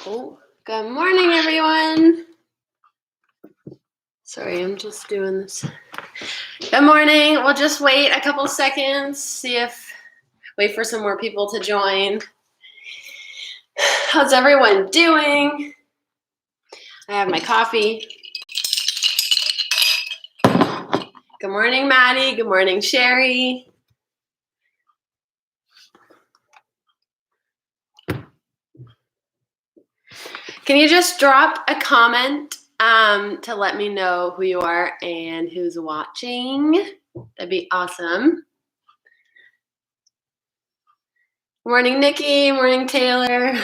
Oh, good morning, everyone. Sorry, I'm just doing this. Good morning. We'll just wait a couple seconds, wait for some more people to join. How's everyone doing? I have my coffee. Good morning, Maddie. Good morning, Sherry. Can you just drop a comment to let me know who you are and who's watching? That'd be awesome. Morning, Nikki. Morning, Taylor.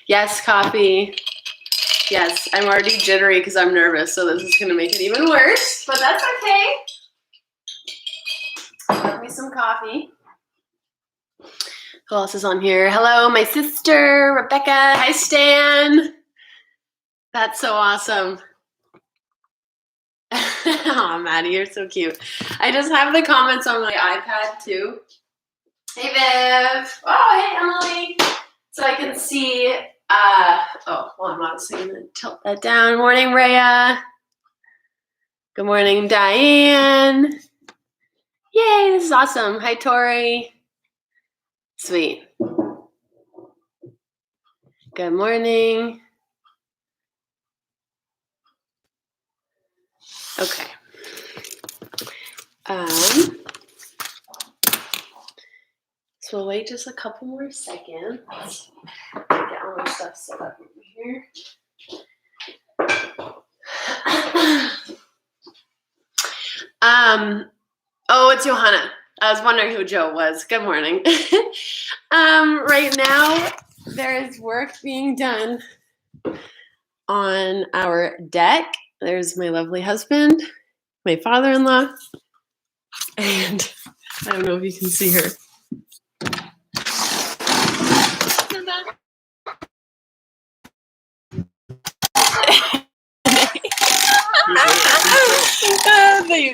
Yes, coffee. Yes, I'm already jittery because I'm nervous, so this is going to make it even worse, but that's okay. Give me some coffee. Who else is on here? Hello, my sister, Rebecca. Hi, Stan. That's so awesome. Oh, Maddie, you're so cute. I just have the comments on my iPad, too. Hey, Viv. Oh, hey, Emily. So I can see, I'm obviously going to tilt that down. Morning, Rhea. Good morning, Diane. Yay, this is awesome. Hi, Tori. Sweet. Good morning. Okay. So we'll wait just a couple more seconds. Get all my stuff set up over here. Oh, it's Johanna. I was wondering who Joe was. Good morning. Right now, there is work being done on our deck. There's my lovely husband, my father-in-law, and I don't know if you can see her.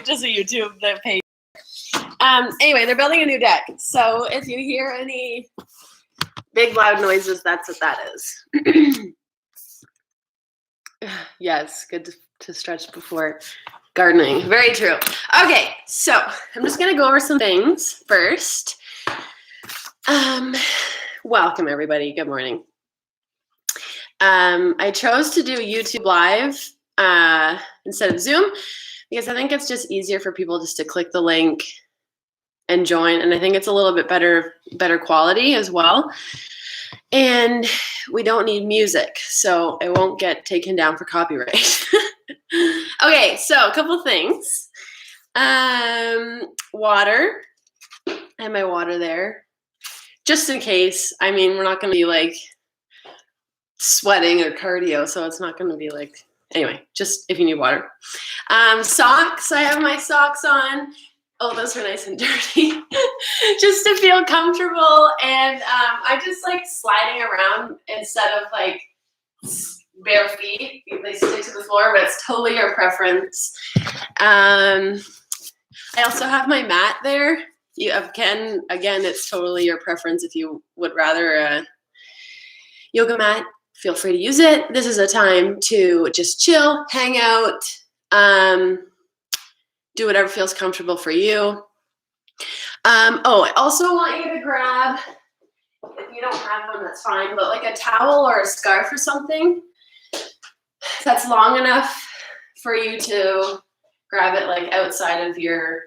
Just a YouTube page. Anyway, they're building a new deck. So if you hear any big loud noises, that's what that is. Yes, good to stretch before gardening. Very true. Okay, so I'm just gonna go over some things first. Welcome everybody. Good morning. I chose to do YouTube Live instead of Zoom because I think it's just easier for people just to click the link and join, and I think it's a little bit better quality as well. And we don't need music, so it won't get taken down for copyright. Okay, so a couple things. Water. I have my water there. Just in case. I mean, we're not going to be like sweating or cardio, so it's not going to be like, anyway, just if you need water. Socks. I have my socks on. Oh, those are nice and dirty. Just to feel comfortable, and I just like sliding around instead of like bare feet. They stick to the floor, but it's totally your preference. I also have my mat there. Again, it's totally your preference. If you would rather a yoga mat, feel free to use it. This is a time to just chill, hang out, do whatever feels comfortable for you. I also want you to grab, if you don't have one, that's fine, but like a towel or a scarf or something that's long enough for you to grab it like outside of your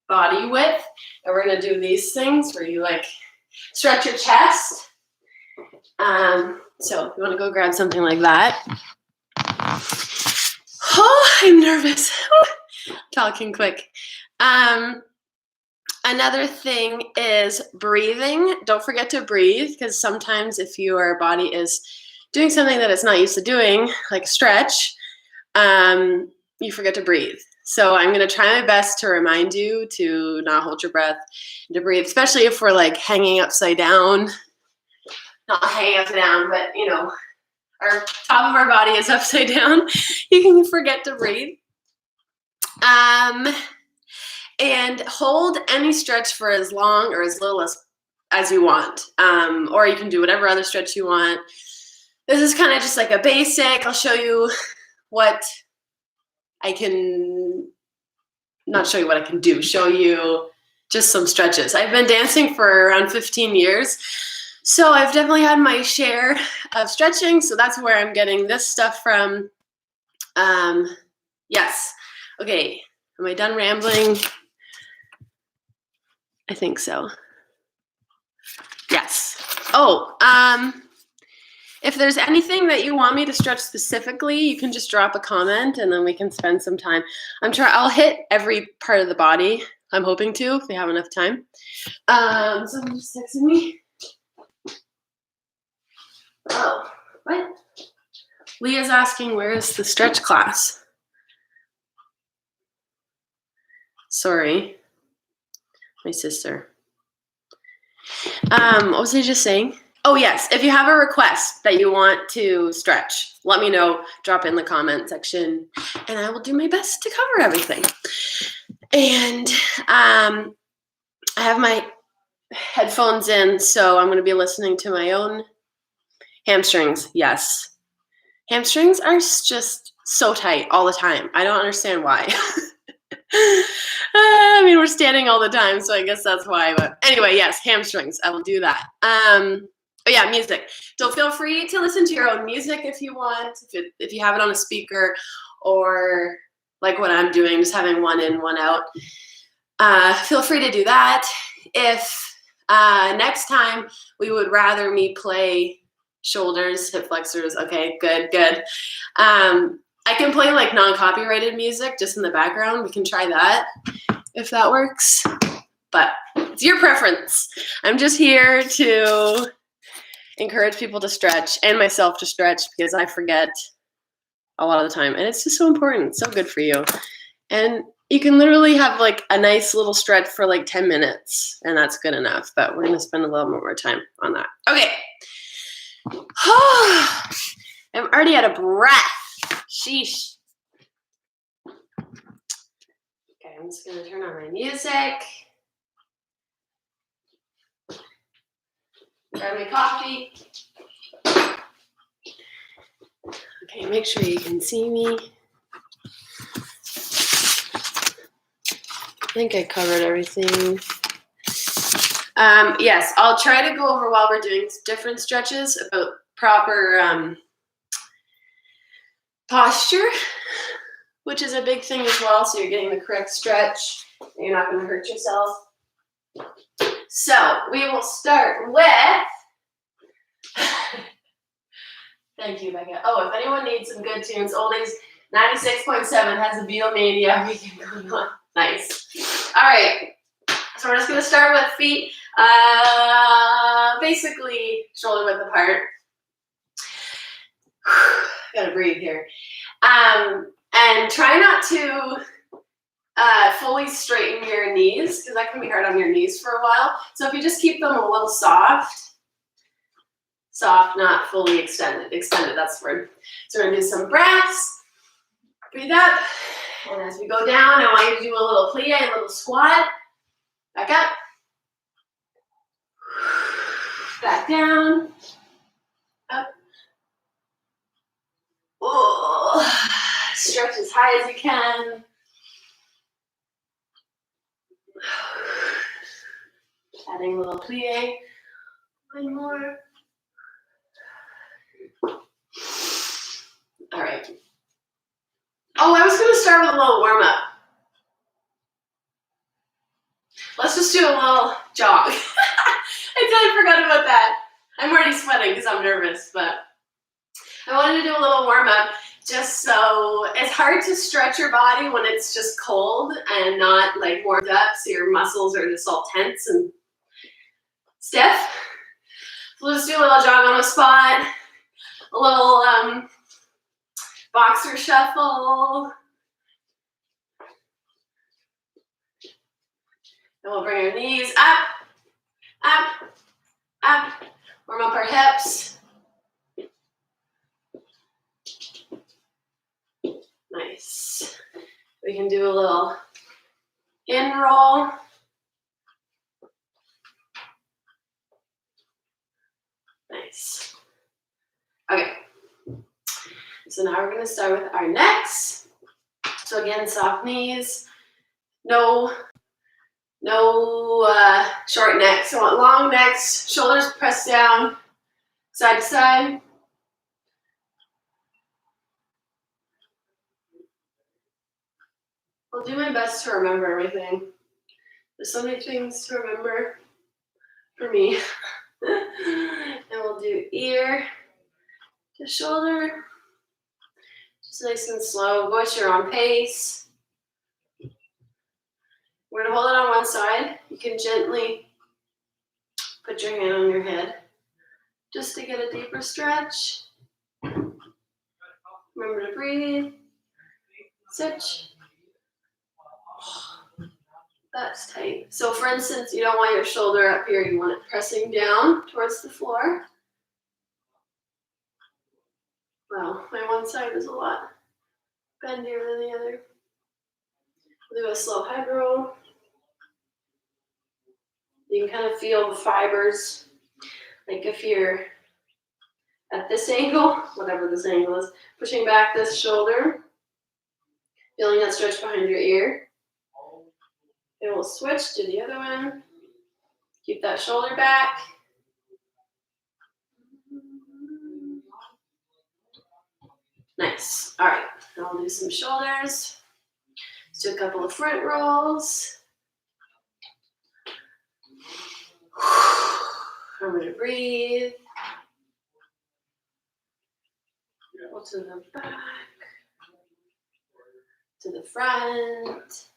body width. And we're gonna do these things where you like stretch your chest. So if you wanna go grab something like that. Oh, I'm nervous. Talking quick. Another thing is breathing. Don't forget to breathe, because sometimes if your body is doing something that it's not used to doing, like stretch, you forget to breathe. So I'm going to try my best to remind you to not hold your breath, to breathe, especially if we're like hanging upside down. Not hanging upside down, but you know, our top of our body is upside down. You can forget to breathe. And hold any stretch for as long or as little as you want. Or you can do whatever other stretch you want. This is kind of just like a basic. I'll show you what I can, not show you what I can do, show you just some stretches. I've been dancing for around 15 years. So I've definitely had my share of stretching. So that's where I'm getting this stuff from. Yes. Okay. Am I done rambling? I think so. Yes. Oh, if there's anything that you want me to stretch specifically, you can just drop a comment and then we can spend some time. I'll hit every part of the body. I'm hoping to, if we have enough time. Someone just texted me. Oh, what? Leah's asking, where is the stretch class? Sorry, my sister. What was I just saying? Oh yes, if you have a request that you want to stretch, let me know, drop it in the comment section, and I will do my best to cover everything. And I have my headphones in, so I'm gonna be listening to my own hamstrings, yes. Hamstrings are just so tight all the time. I don't understand why. I mean, we're standing all the time, so I guess that's why. But anyway, yes, hamstrings. I will do that. Oh yeah, music. So feel free to listen to your own music if you want, if you have it on a speaker, or like what I'm doing, just having one in, one out. Feel free to do that. If next time we would rather me play shoulders, hip flexors, okay, good. I can play like non-copyrighted music just in the background. We can try that if that works, but it's your preference. I'm just here to encourage people to stretch and myself to stretch because I forget a lot of the time, and it's just so important. It's so good for you. And you can literally have like a nice little stretch for like 10 minutes, and that's good enough, but we're gonna spend a little more time on that. Okay. I'm already out of breath. Sheesh. Okay, I'm just gonna turn on my music. Grab my coffee. Okay, make sure you can see me. I think I covered everything. Yes, I'll try to go over while we're doing different stretches about proper posture, which is a big thing as well. So you're getting the correct stretch. You're not going to hurt yourself. So we will start with, thank you, Becca. Oh, if anyone needs some good tunes, Oldies 96.7 has a Beatlemania weekend going on. Nice. All right. So we're just going to start with feet, basically shoulder width apart. Gotta breathe here. And try not to fully straighten your knees, because that can be hard on your knees for a while. So if you just keep them a little soft, not fully extended, that's the word. So we're gonna do some breaths, breathe up, and as we go down, I want you to do a little plie, a little squat, back up, back down, up. Oh, stretch as high as you can. Adding a little plie. One more. All right. Oh, I was going to start with a little warm up. Let's just do a little jog. I totally forgot about that. I'm already sweating because I'm nervous, but I wanted to do a little warm up just so it's hard to stretch your body when it's just cold and not like warmed up, so your muscles are just all tense and stiff. So we'll just do a little jog on the spot, a little boxer shuffle. And we'll bring our knees up, up, up. Warm up our hips. Nice. We can do a little in roll. Nice. Okay. So now we're going to start with our necks. So again, soft knees. No short necks. I want long necks. Shoulders pressed down, side to side. I'll do my best to remember everything. There's so many things to remember for me. And we'll do ear to shoulder. Just nice and slow. Go at your own pace. We're going to hold it on one side. You can gently put your hand on your head just to get a deeper stretch. Remember to breathe. Sit. That's tight. So for instance, you don't want your shoulder up here. You want it pressing down towards the floor. Wow, my one side is a lot bendier than the other. We'll do a slow head roll. You can kind of feel the fibers. Like if you're at this angle, whatever this angle is, pushing back this shoulder, feeling that stretch behind your ear. And we'll switch to the other one. Keep that shoulder back. Nice. All right, now we'll do some shoulders. Let's do a couple of front rolls. Remember to breathe. Go to the back, to the front.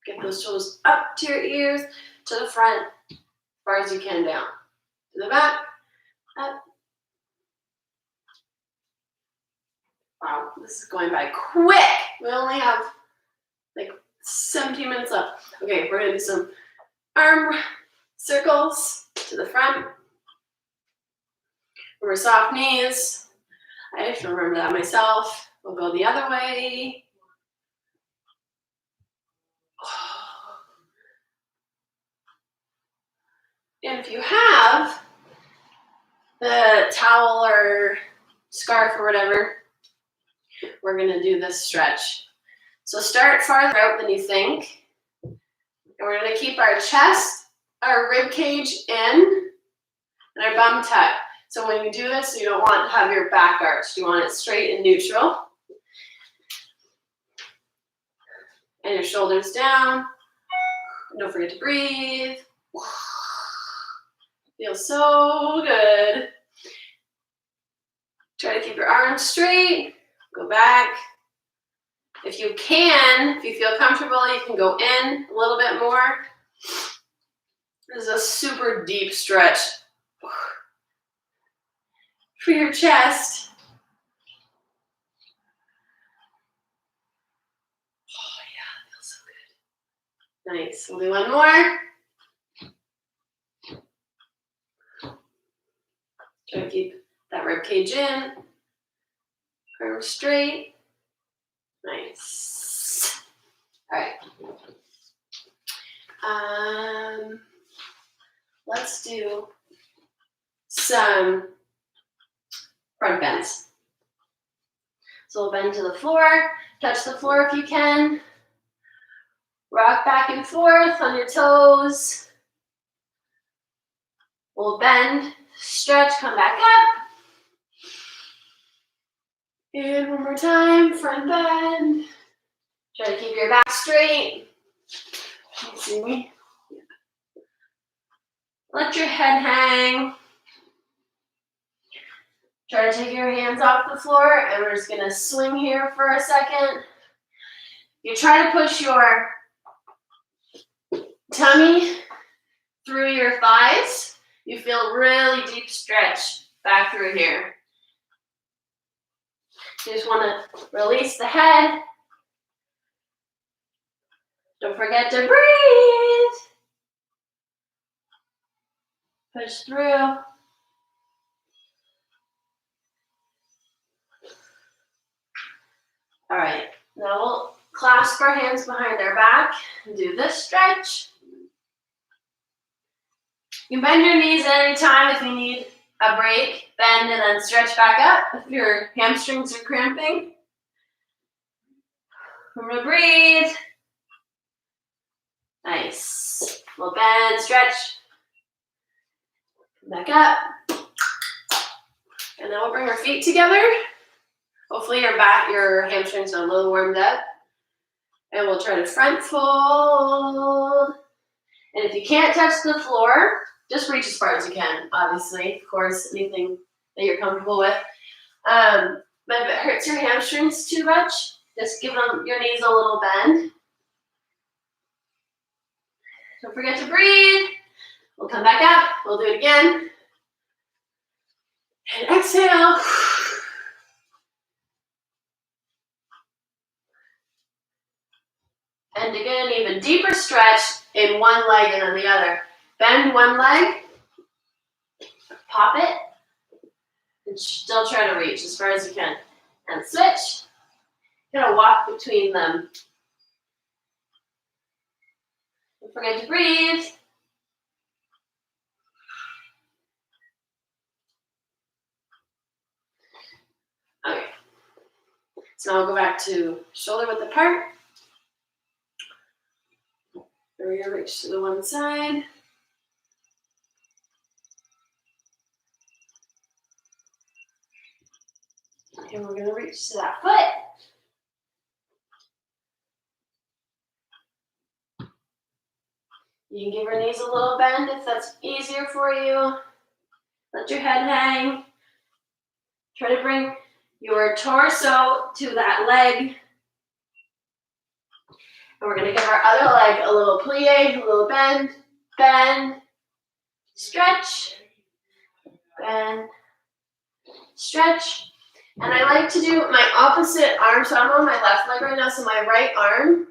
Get those shoulders up to your ears, to the front, as far as you can down. To the back, up. Wow, this is going by quick. We only have like 17 minutes left. Okay, we're gonna do some arm circles to the front. Remember soft knees. I have to remember that myself. We'll go the other way. And if you have the towel or scarf or whatever, we're gonna do this stretch. So start farther out than you think. And we're gonna keep our chest, our rib cage in, and our bum tucked. So when you do this, you don't want to have your back arched. You want it straight and neutral. And your shoulders down. And don't forget to breathe. Feels so good. Try to keep your arms straight. Go back. If you can, if you feel comfortable, you can go in a little bit more. This is a super deep stretch for your chest. Oh yeah, that feels so good. Nice. We'll do one more. Try to keep that rib cage in. Arms straight. Nice. All right. Let's do some front bends. So we'll bend to the floor, touch the floor if you can. Rock back and forth on your toes. We'll bend, stretch, come back up. And one more time, front bend. Try to keep your back straight. Can you see me? Let your head hang. Try to take your hands off the floor, and we're just gonna swing here for a second. You try to push your tummy through your thighs. You feel really deep stretch back through here. You just want to release the head. Don't forget to breathe. Push through. All right, now we'll clasp our hands behind our back and do this stretch. You can bend your knees at any time if you need a break, bend, and then stretch back up if your hamstrings are cramping. Remember to breathe. Nice. We'll bend, stretch. Come back up. And then we'll bring our feet together. Hopefully your hamstrings are a little warmed up. And we'll try to front fold. And if you can't touch the floor, just reach as far as you can, obviously. Of course, anything that you're comfortable with. But if it hurts your hamstrings too much, just give them your knees a little bend. Don't forget to breathe. We'll come back up. We'll do it again. And exhale. And to get an even deeper stretch in one leg and then the other. Bend one leg, pop it, and still try to reach as far as you can. And switch. You're gonna walk between them. Don't forget to breathe. Okay. So now we'll go back to shoulder width apart. We're gonna reach to the one side. And we're gonna reach to that foot. You can give your knees a little bend if that's easier for you. Let your head hang. Try to bring your torso to that leg. And we're gonna give our other leg a little plie, a little bend, bend, stretch, bend, stretch. And I like to do my opposite arm, so I'm on my left leg right now, so my right arm,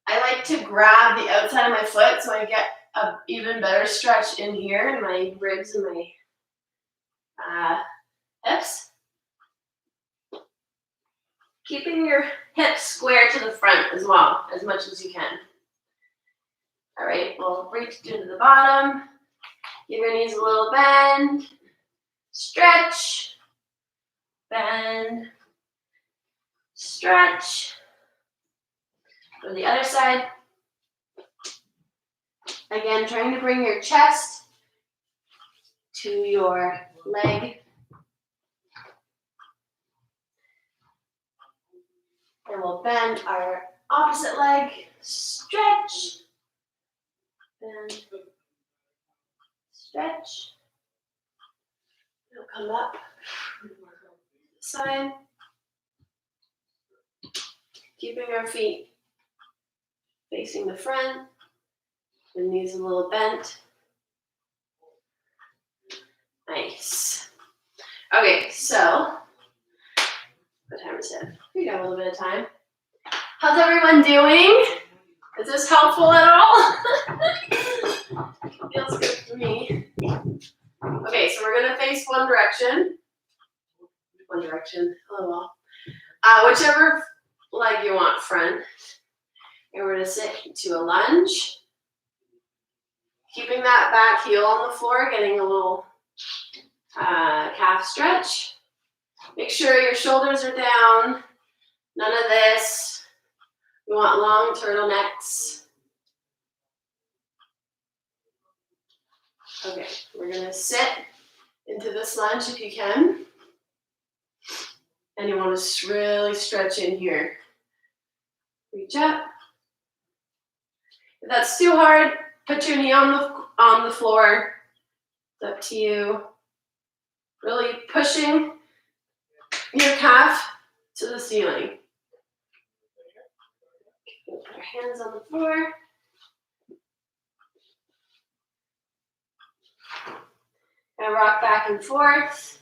I like to grab the outside of my foot so I get an even better stretch in here in my ribs and my hips. Keeping your hips square to the front as well, as much as you can. All right, we'll reach to the bottom. Give your knees a little bend. Stretch. Bend. Stretch. Go to the other side. Again, trying to bring your chest to your leg. And we'll bend our opposite leg, stretch, bend, stretch. We'll come up, side. Keeping our feet facing the front, the knees a little bent. Nice. Okay, so what time is it? We got a little bit of time. How's everyone doing? Is this helpful at all? Feels good for me. Okay, so we're gonna face one direction. One direction. Oh well. Whichever leg you want, front. And we're gonna sit to a lunge. Keeping that back heel on the floor, getting a little calf stretch. Make sure your shoulders are down. None of this. We want long turtlenecks. Okay, we're gonna sit into this lunge if you can. And you want to really stretch in here. Reach up. If that's too hard, put your knee on the floor. It's up to you. Really pushing your calf to the ceiling. Put our hands on the floor. And rock back and forth,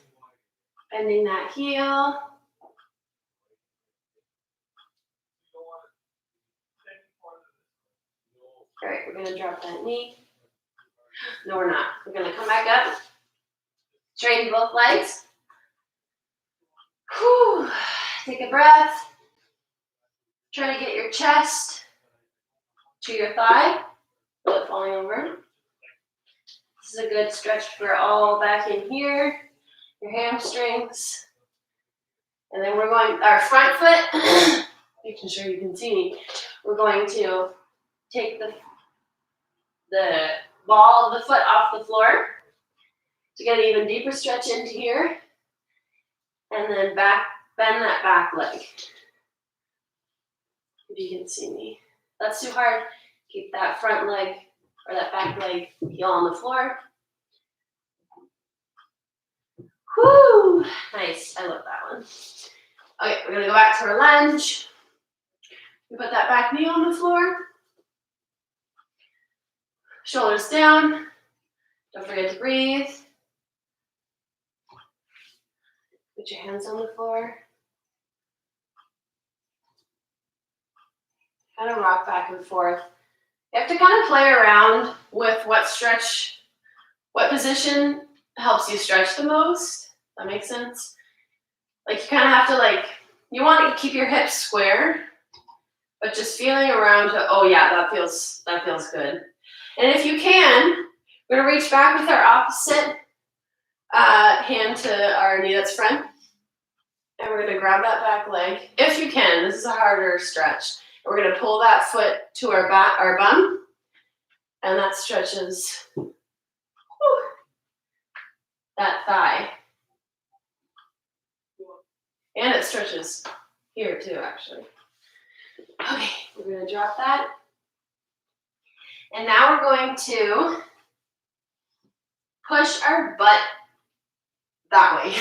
bending that heel. All right, we're gonna drop that knee. No, we're not. We're gonna come back up. Straighten both legs. Whew. Take a breath. Try to get your chest to your thigh without falling over. This is a good stretch for all back in here, your hamstrings. And then we're going, our front foot, making sure you can see me, we're going to take the ball of the foot off the floor to get an even deeper stretch into here. And then back, bend that back leg. If you can see me. If that's too hard, keep that front leg or that back leg heel on the floor. Whoo! Nice, I love that one. Okay, we're gonna go back to our lunge. We put that back knee on the floor. Shoulders down. Don't forget to breathe. Put your hands on the floor. Kind of rock back and forth. You have to kind of play around with what stretch, what position helps you stretch the most. That makes sense? Like you kind of have to like, you want to keep your hips square, but just feeling around to, oh yeah, that feels good. And if you can, we're gonna reach back with our opposite hand to our knee that's front. And we're gonna grab that back leg. If you can, this is a harder stretch. We're gonna pull that foot to our back, our bum, and that stretches that thigh. And it stretches here too, actually. Okay, we're gonna drop that. And now we're going to push our butt that way.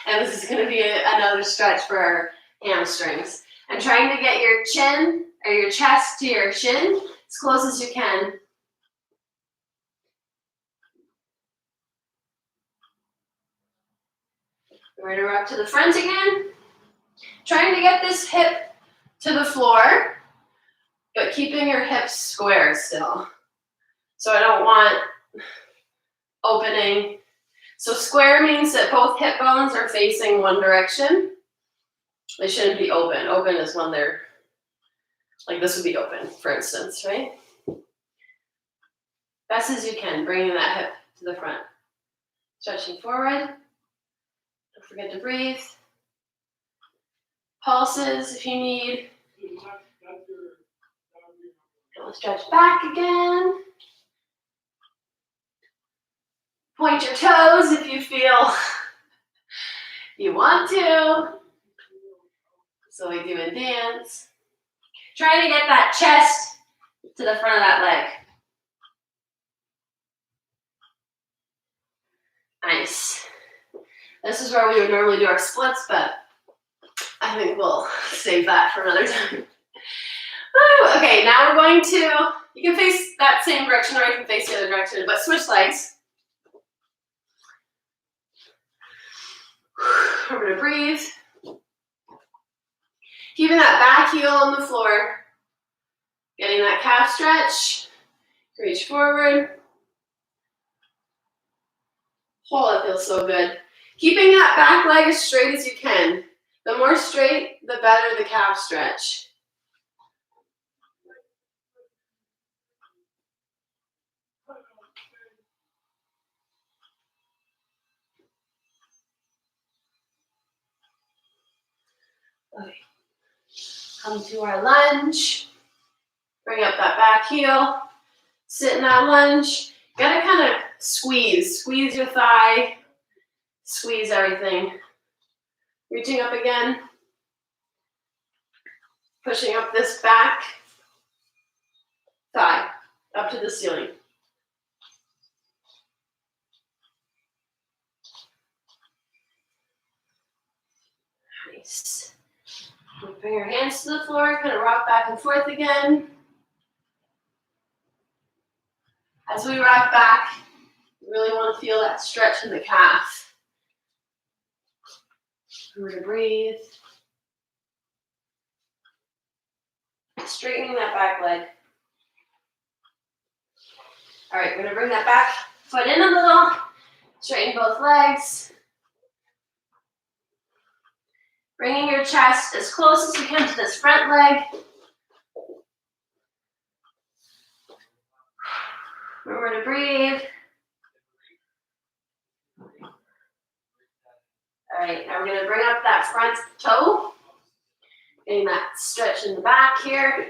And this is gonna be another stretch for our hamstrings. And trying to get your chin or your chest to your shin as close as you can. We're gonna rock to the front again. Trying to get this hip to the floor, but keeping your hips square still. So I don't want opening. So square means that both hip bones are facing one direction. They shouldn't be open. Open is when they're, like this would be open, for instance, right? Best as you can, bringing that hip to the front. Stretching forward. Don't forget to breathe. Pulses if you need. We'll stretch back again. Point your toes if you feel you want to. So we do in dance. Try to get that chest to the front of that leg. Nice. This is where we would normally do our splits, but I think we'll save that for another time. Okay, now we're going to, you can face that same direction or you can face the other direction, but switch legs. We're going to breathe. Keeping that back heel on the floor. Getting that calf stretch. Reach forward. Oh, that feels so good. Keeping that back leg as straight as you can. The more straight, the better the calf stretch. Okay. Come to our lunge. Bring up that back heel. Sit in that lunge. You gotta kind of squeeze your thigh. Squeeze everything. Reaching up again. Pushing up this back thigh up to the ceiling. Nice. Bring your hands to the floor, kind of rock back and forth again. As we rock back, you really want to feel that stretch in the calf. We're going to breathe. Straightening that back leg. All right, we're going to bring that back foot in a little. Straighten both legs. Bringing your chest as close as you can to this front leg. Remember to breathe. front toe. Getting that stretch in the back here.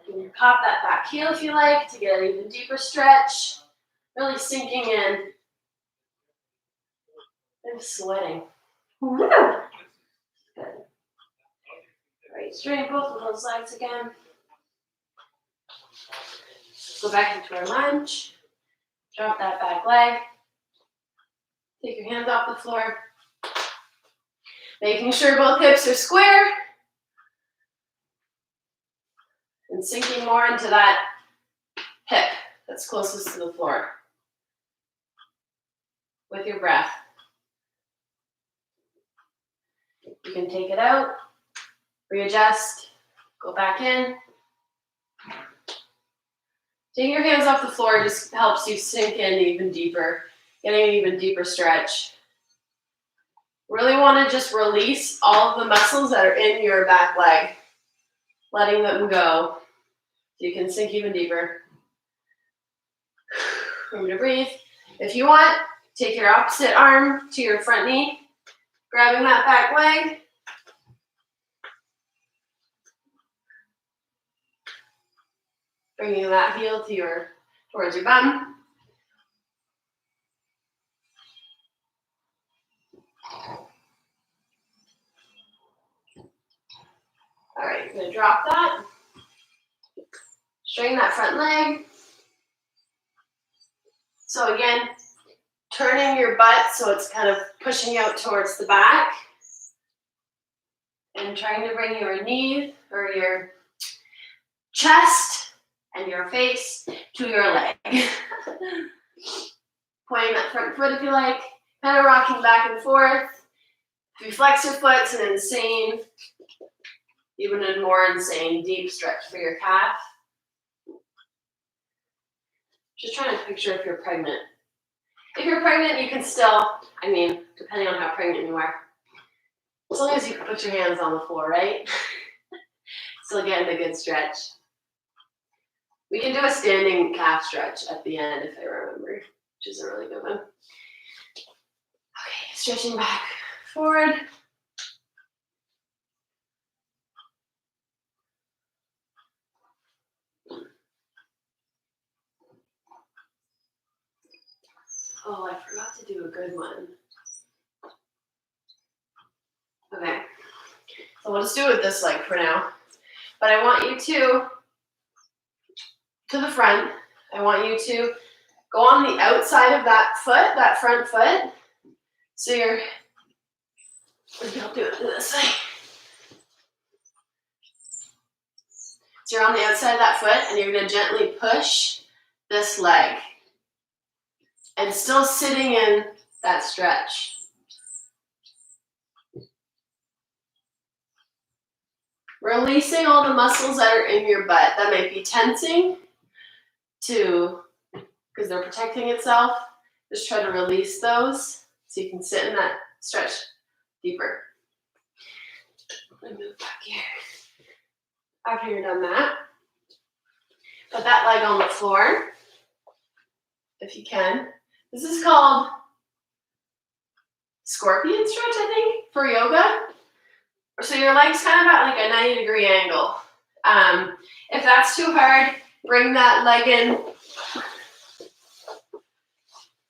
You can pop that back heel if you like to get an even deeper stretch. Really sinking in. I'm sweating. Woo! Good. All right, straighten both of those legs again. Go back into our lunge. Drop that back leg. Take your hands off the floor. Making sure both hips are square. And sinking more into that hip that's closest to the floor. With your breath. You can take it out, readjust, go back in. Taking your hands off the floor just helps you sink in even deeper, getting an even deeper stretch. Really want to just release all of the muscles that are in your back leg, letting them go so you can sink even deeper. Remember to breathe. If you want, take your opposite arm to your front knee, grabbing that back leg. Bringing that heel to towards your bum. All right, I'm going to drop that. Straighten that front leg. So again, turning your butt so it's kind of pushing out towards the back. And trying to bring your knee or your chest and your face to your leg. Pointing that front foot if you like. Kind of rocking back and forth. If you flex your foot, it's an insane, even a more insane deep stretch for your calf. Just trying to picture if you're pregnant. If you're pregnant, you can still, depending on how pregnant you are, as long as you can put your hands on the floor, right? Still getting a good stretch. We can do a standing calf stretch at the end if I remember, which is a really good one. Okay, stretching back forward. Oh, I forgot to do a good one. Okay, so we'll just do it with this leg for now. But I want you to the front. I want you to go on the outside of that foot, that front foot. So I'll do it this way. So you're on the outside of that foot and you're going to gently push this leg. And still sitting in that stretch. Releasing all the muscles that are in your butt. That might be tensing because they're protecting itself. Just try to release those so you can sit in that stretch deeper. I'm going to move back here. After you're done that, put that leg on the floor, if you can. This is called scorpion stretch, I think, for yoga. So your leg's kind of at like a 90-degree angle. If that's too hard, bring that leg in.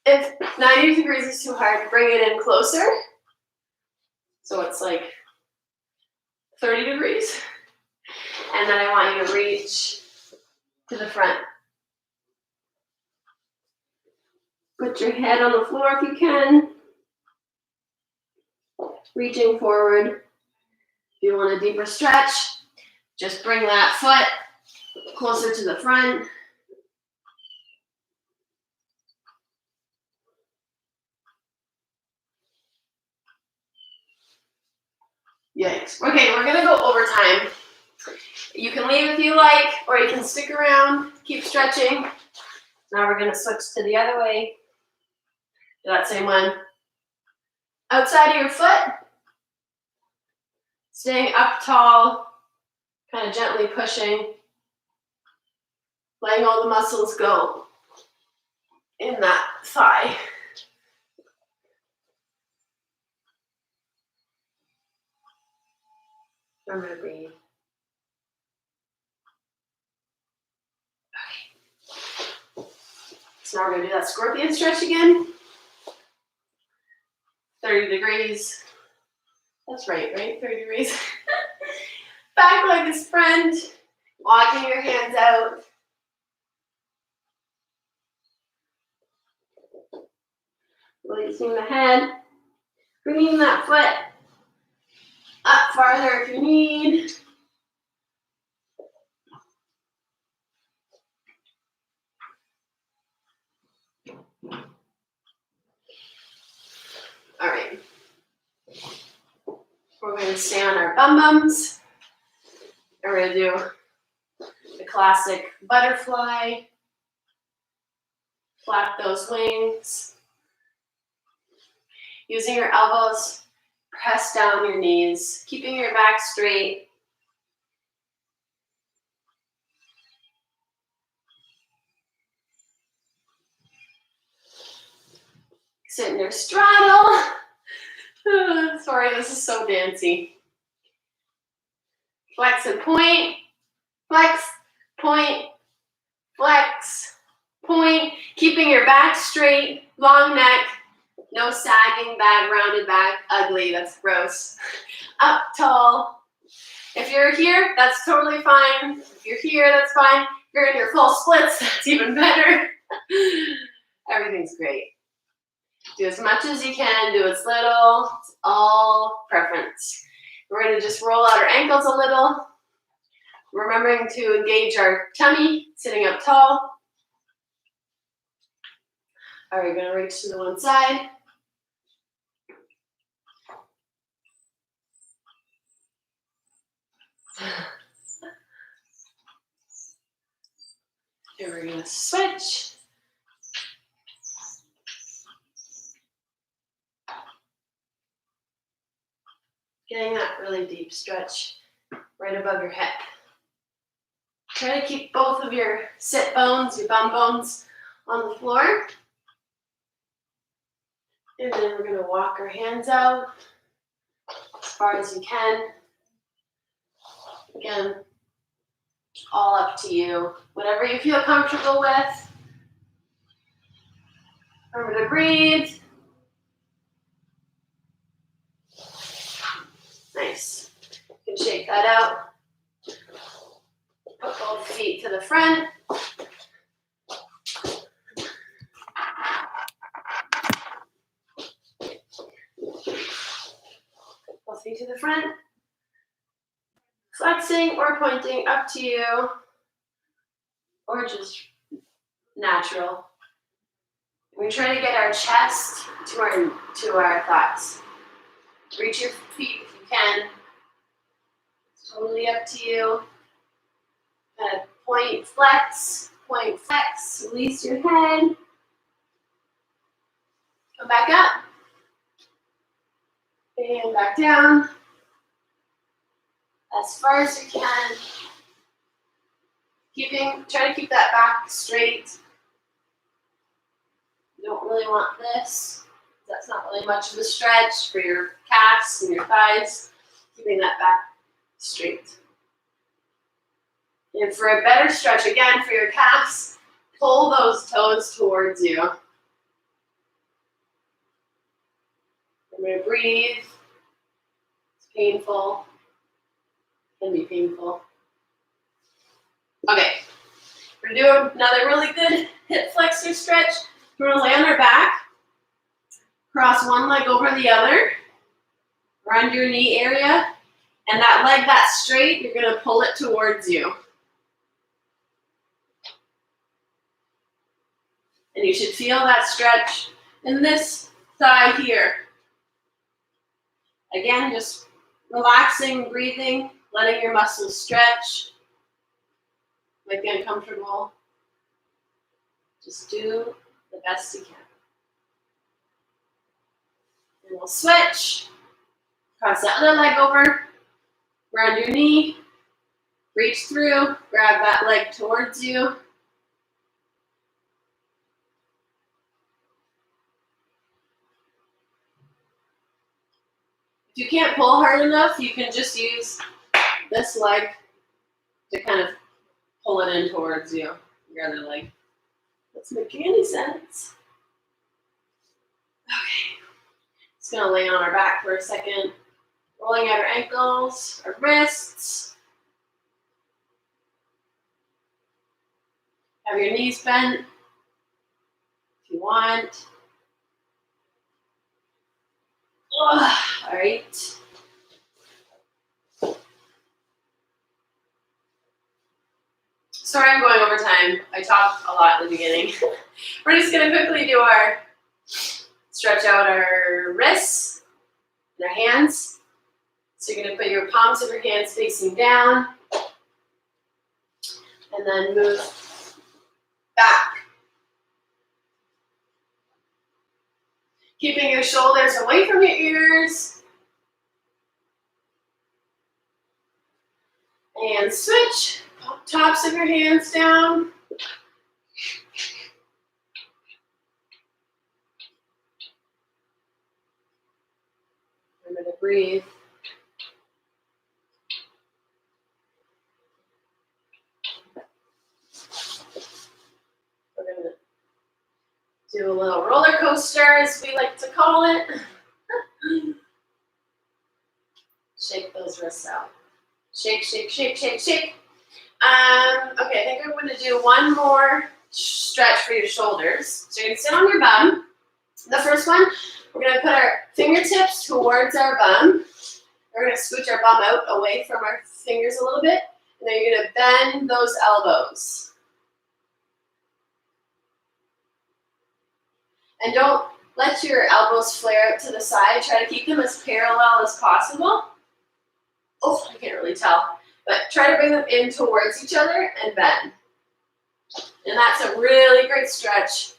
If 90 degrees is too hard, bring it in closer. So it's like 30 degrees. And then I want you to reach to the front. Put your head on the floor if you can. Reaching forward. If you want a deeper stretch, just bring that foot closer to the front. Yikes. Okay, we're going to go over time. You can leave if you like, or you can stick around, keep stretching. Now we're going to switch to the other way. Do that same one. Outside of your foot, staying up tall, kind of gently pushing, letting all the muscles go in that thigh. Remember to breathe. Okay. So now we're gonna do that scorpion stretch again. 30 degrees. That's right? 30 degrees. Back leg is front. Walking your hands out. Releasing the head. Bringing that foot up farther if you need. All right. We're going to stay on our bum bums. And we're going to do the classic butterfly. Flap those wings. Using your elbows, press down your knees, keeping your back straight. Sit in your straddle. Sorry, this is so dancey. Flex and point, flex, point, flex, point. Keeping your back straight, long neck, no sagging back, rounded back, ugly, that's gross. Up tall. If you're here, that's totally fine. If you're here, that's fine. If you're in your full splits, that's even better. Everything's great. Do as much as you can, do as little. It's all preference. We're going to just roll out our ankles a little. Remembering to engage our tummy, sitting up tall. All right, we're going to reach to the one side. And we're going to switch. Getting that really deep stretch right above your hip. Try to keep both of your sit bones, your bum bones, on the floor. And then we're going to walk our hands out as far as you can. Again, all up to you. Whatever you feel comfortable with. Remember to breathe. Nice. You can shake that out. Put both feet to the front. Both feet to the front. Flexing or pointing, up to you. Or just natural. We try to get our chest to our thighs. Reach your feet if you can. It's totally up to you. Kind of point, flex, release your head. Come back up. And back down. As far as you can. Try to keep that back straight. You don't really want this. That's not really much of a stretch for your calves and your thighs. Keeping that back straight. And for a better stretch, again, for your calves, pull those toes towards you. I'm going to breathe. It's painful. It can be painful. Okay. We're going to do another really good hip flexor stretch. We're going to lay on our back. Cross one leg over the other. Around your knee area. And that leg that's straight, you're going to pull it towards you. And you should feel that stretch in this thigh here. Again, just relaxing, breathing, letting your muscles stretch. Might be uncomfortable. Just do the best you can. And we'll switch. Cross the other leg over. Round your knee. Reach through. Grab that leg towards you. If you can't pull hard enough, you can just use this leg to kind of pull it in towards you, your other leg. That's making any sense. Okay. Just gonna lay on our back for a second, rolling out our ankles, our wrists. Have your knees bent if you want. All right. Sorry I'm going over time. I talked a lot in the beginning. We're just gonna quickly do our stretch out our wrists and our hands. So you're gonna put your palms of your hands facing down and then move back. Keeping your shoulders away from your ears. And switch. Tops of your hands down. Remember to breathe. We're going to do a little roller coaster, as we like to call it. Shake those wrists out. Shake, shake, shake, shake, shake. Okay, I think I'm going to do one more stretch for your shoulders. So you're going to sit on your bum. The first one, we're going to put our fingertips towards our bum. We're going to scooch our bum out away from our fingers a little bit. And then you're going to bend those elbows. And don't let your elbows flare out to the side. Try to keep them as parallel as possible. Oh, I can't really tell. But try to bring them in towards each other and bend. And that's a really great stretch.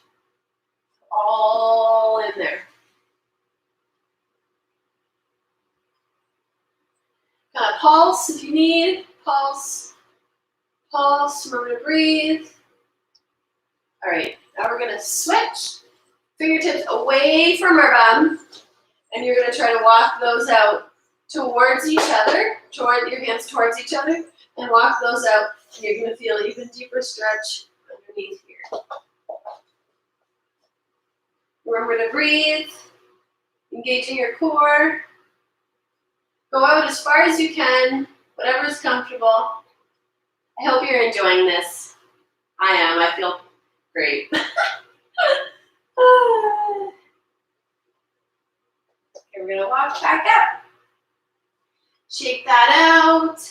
All in there. Kind of pulse if you need. Pulse. Pulse. Remember to breathe. All right. Now we're going to switch. Fingertips away from our bum. And you're going to try to walk those out towards each other. Toward your hands towards each other. And walk those out. And you're going to feel an even deeper stretch underneath here. Remember to breathe. Engaging your core. Go out as far as you can, whatever is comfortable. I hope you're enjoying this. I am. I feel great. Okay, we're going to walk back up. Shake that out.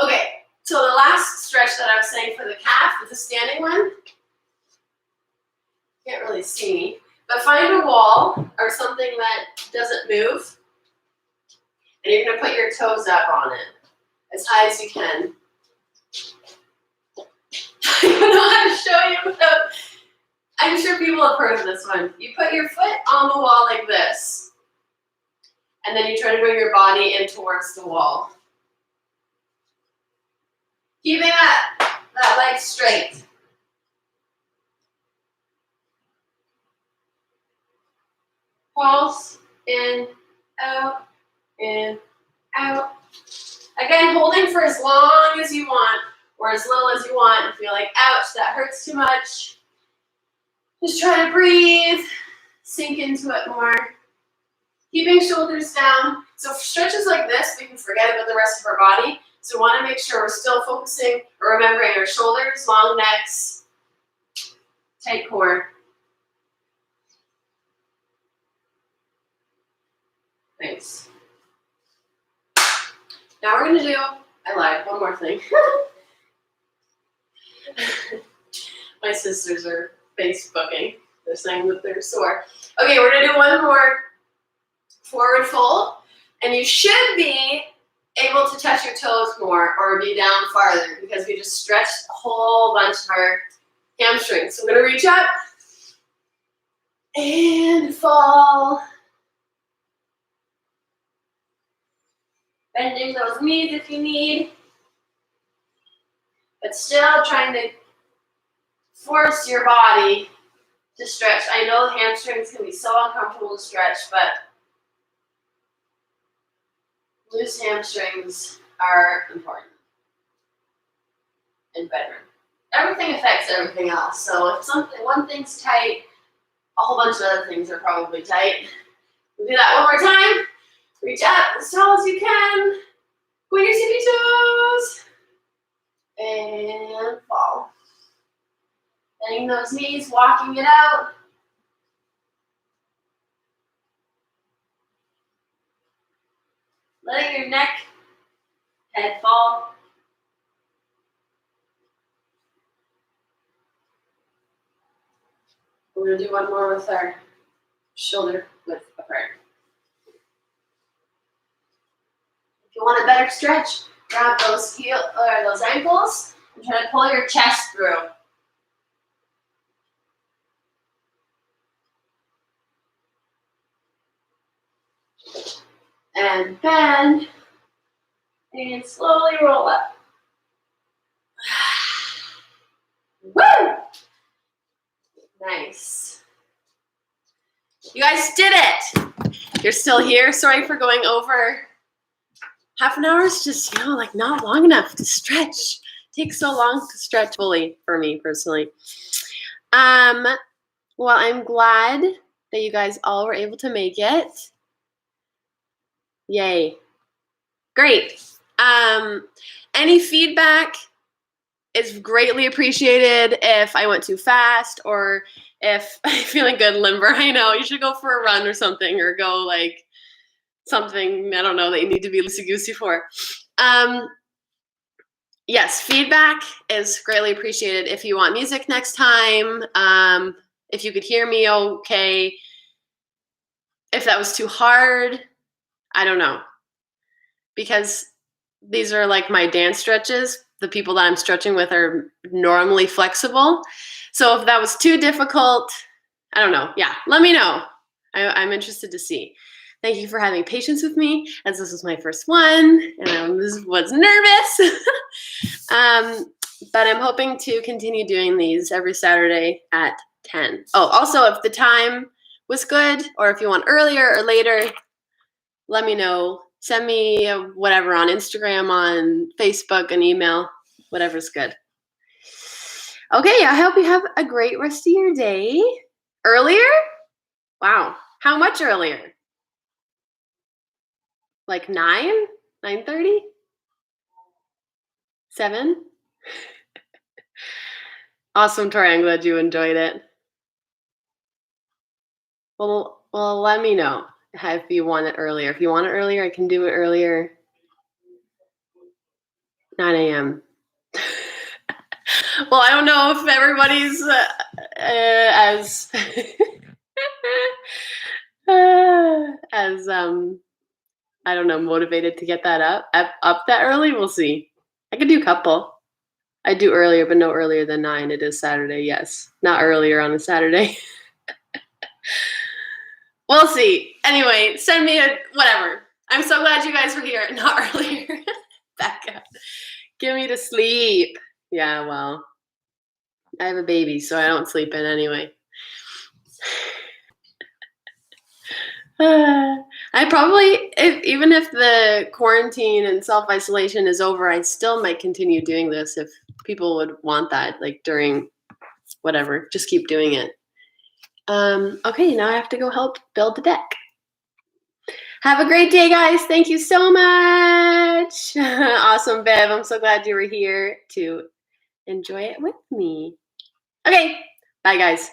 Okay, so the last stretch that I was saying for the calf is a standing one. Can't really see me. But find a wall or something that doesn't move. And you're going to put your toes up on it as high as you can. I don't know how to show you without. I'm sure people have heard of this one. You put your foot on the wall like this. And then you try to bring your body in towards the wall. Keeping that leg straight. Pulse, in, out, in, out. Again, holding for as long as you want, or as little as you want. If you're like, ouch, that hurts too much, just try to breathe, sink into it more. Keeping shoulders down. So for stretches like this, we can forget about the rest of our body. So we want to make sure we're still focusing or remembering our shoulders, long necks, tight core. Nice. Now we're going to do, I lied, one more thing. My sisters are Facebooking. They're saying that they're sore. Okay, we're going to do one more forward fold. And you should be able to touch your toes more or be down farther because we just stretched a whole bunch of our hamstrings. So I'm going to reach up and fall. Bending those knees if you need. But still trying to force your body to stretch. I know the hamstrings can be so uncomfortable to stretch, but Loose hamstrings are important in bedroom. Everything affects everything else. So if one thing's tight, a whole bunch of other things are probably tight. We'll do that one more time. Reach up as tall as you can. Point your tippy toes. And fall. Bending those knees, walking it out. Letting your neck, head fall. We're going to do one more with our shoulder width apart. If you want a better stretch, grab those those ankles and try to pull your chest through. And bend. And slowly roll up. Woo! Nice. You guys did it. You're still here. Sorry for going over. Half an hour is just, like not long enough to stretch. It takes so long to stretch fully for me personally. Well, I'm glad that you guys all were able to make it. Yay. Great. Any feedback is greatly appreciated if I went too fast or if I'm feeling good limber. I know you should go for a run or something or go like something, I don't know, that you need to be loosey-goosey for. Yes, feedback is greatly appreciated. If you want music next time, if you could hear me okay, if that was too hard, I don't know. Because these are like my dance stretches. The people that I'm stretching with are normally flexible. So if that was too difficult, I don't know. Yeah, let me know. I'm interested to see. Thank you for having patience with me, as this was my first one, and I was nervous. But I'm hoping to continue doing these every Saturday at 10. Oh, also, if the time was good, or if you want earlier or later, let me know. Send me whatever on Instagram, on Facebook, an email, whatever's good. Okay, I hope you have a great rest of your day. Earlier? Wow. How much earlier? Like 9? 9:30? 7? Awesome, Tori. I'm glad you enjoyed it. Well, let me know if you want it earlier. If you want it earlier, I can do it earlier. 9 a.m. Well, I don't know if everybody's as as I don't know, motivated to get that up that early. We'll see. I could do a couple. I do earlier, but no earlier than 9. It is Saturday. Yes, not earlier on a Saturday. We'll see. Anyway, send me whatever. I'm so glad you guys were here. Not earlier. Becca, give me to sleep. Yeah, well, I have a baby, so I don't sleep in anyway. I probably, even if the quarantine and self-isolation is over, I still might continue doing this if people would want that, like during whatever. Just keep doing it. Okay, now I have to go help build the deck. Have a great day, guys. Thank you so much. Awesome, Bev. I'm so glad you were here to enjoy it with me. Okay, bye, guys.